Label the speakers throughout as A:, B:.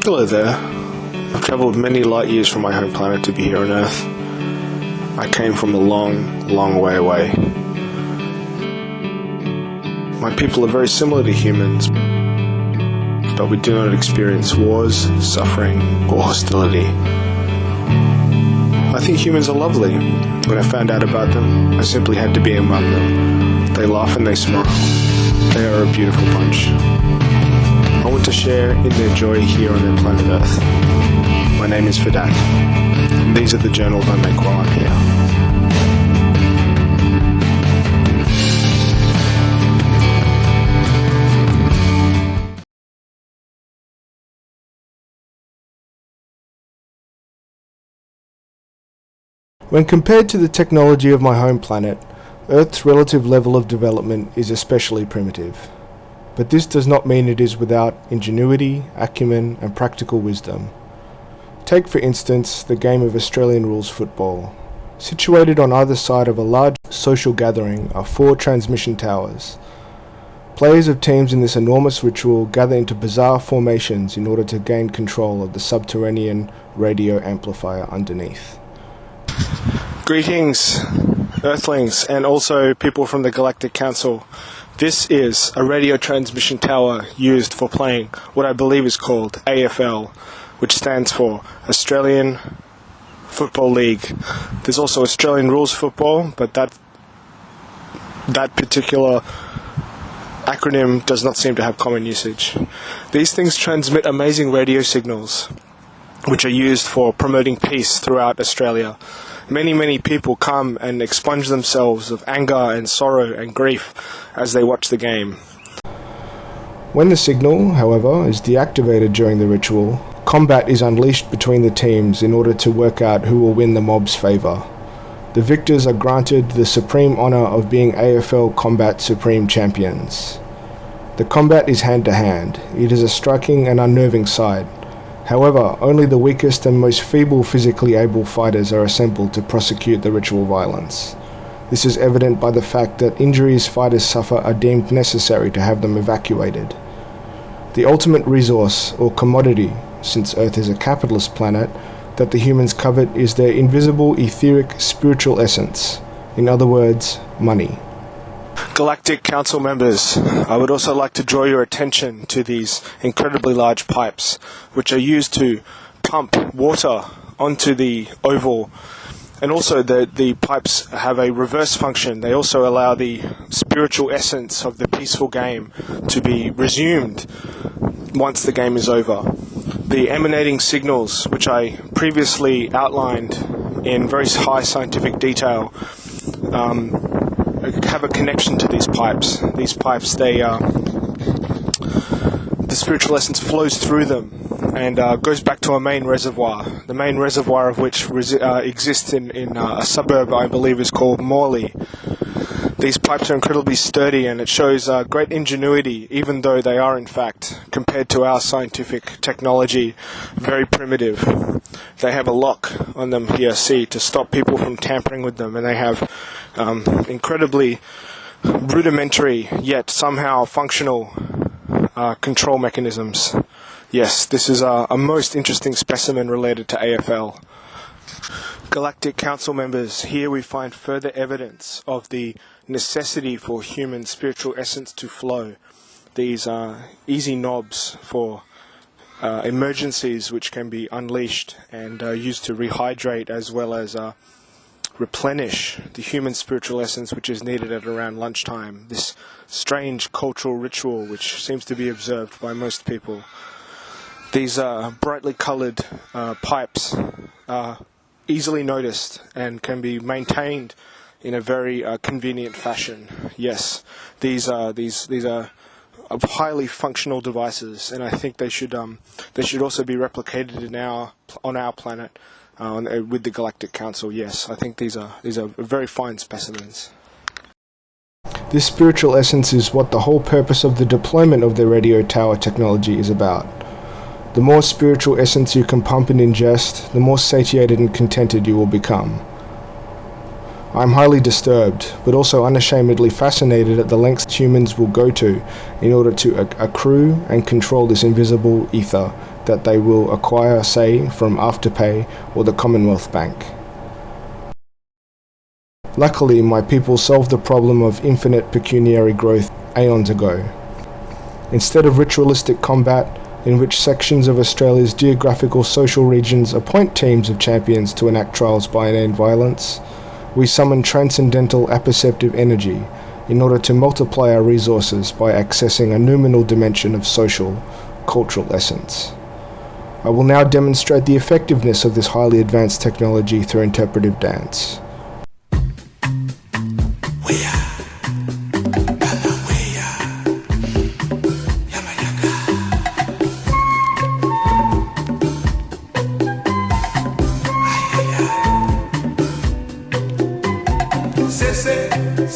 A: Hello there. I've travelled many light years from my home planet to be here on Earth. I came from a long, long way away. My people are very similar to humans, but we do not experience wars, suffering, or hostility. I think humans are lovely. When I found out about them, I simply had to be among them. They laugh and they smile. They are a beautiful bunch. I want to share in their joy here on their planet Earth. My name is Fedi, and these are the journals I make while I'm here.
B: When compared to the technology of my home planet, Earth's relative level of development is especially primitive. But this does not mean it is without ingenuity, acumen, and practical wisdom. Take for instance the game of Australian rules football. Situated on either side of a large social gathering are 4 transmission towers. Players of teams in this enormous ritual gather into bizarre formations in order to gain control of the subterranean radio amplifier underneath.
A: Greetings, Earthlings, and also people from the Galactic Council. This is a radio transmission tower used for playing what I believe is called AFL, which stands for Australian Football League. There's also Australian Rules Football, but that particular acronym does not seem to have common usage. These things transmit amazing radio signals, which are used for promoting peace throughout Australia. Many people come and expunge themselves of anger and sorrow and grief as they watch the game.
B: When the signal, however, is deactivated during the ritual, combat is unleashed between the teams in order to work out who will win the mob's favour. The victors are granted the supreme honour of being AFL Combat Supreme Champions. The combat is hand-to-hand. It is a striking and unnerving sight. However, only the weakest and most feeble physically able fighters are assembled to prosecute the ritual violence. This is evident by the fact that injuries fighters suffer are deemed necessary to have them evacuated. The ultimate resource, or commodity, since Earth is a capitalist planet, that the humans covet is their invisible, etheric, spiritual essence. In other words, money.
A: Galactic Council members, I would also like to draw your attention to these incredibly large pipes, which are used to pump water onto the oval. And also the pipes have a reverse function. They also allow the spiritual essence of the peaceful game to be resumed once the game is over. The emanating signals, which I previously outlined in very high scientific detail, have a connection to these pipes. These pipes, the spiritual essence flows through them and goes back to a main reservoir. The main reservoir of which exists in a suburb I believe is called Morley. These pipes are incredibly sturdy, and it shows great ingenuity, even though they are in fact, compared to our scientific technology, very primitive. They have a lock on them here, see, to stop people from tampering with them, and they have incredibly rudimentary yet somehow functional control mechanisms. Yes, this is a most interesting specimen related to AFL. Galactic Council members, here we find further evidence of the necessity for human spiritual essence to flow. These are easy knobs for emergencies which can be unleashed and used to rehydrate as well as replenish the human spiritual essence which is needed at around lunchtime. This strange cultural ritual which seems to be observed by most people. These brightly coloured pipes are easily noticed and can be maintained in a very convenient fashion. Yes, these are highly functional devices, and I think they should also be replicated on our planet with the Galactic Council. Yes, I think these are very fine specimens.
B: This spiritual essence is what the whole purpose of the deployment of the radio tower technology is about. The more spiritual essence you can pump and ingest, the more satiated and contented you will become. I am highly disturbed, but also unashamedly fascinated at the lengths humans will go to in order to accrue and control this invisible ether that they will acquire, say, from Afterpay or the Commonwealth Bank. Luckily, my people solved the problem of infinite pecuniary growth aeons ago. Instead of ritualistic combat, in which sections of Australia's geographical social regions appoint teams of champions to enact trials by innate violence, we summon transcendental apperceptive energy in order to multiply our resources by accessing a noumenal dimension of social, cultural essence. I will now demonstrate the effectiveness of this highly advanced technology through interpretive dance.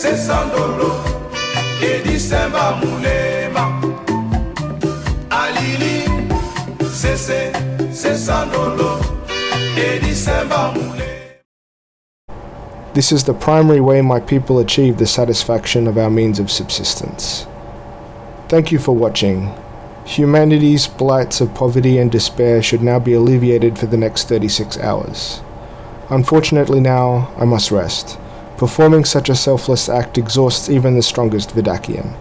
C: Sesandolo, Edisemba Mulema, Alili, Sesandolo, Edisemba Mulema.
B: This is the primary way my people achieve the satisfaction of our means of subsistence. Thank you for watching. Humanity's blights of poverty and despair should now be alleviated for the next 36 hours. Unfortunately now, I must rest. Performing such a selfless act exhausts even the strongest Vidakian.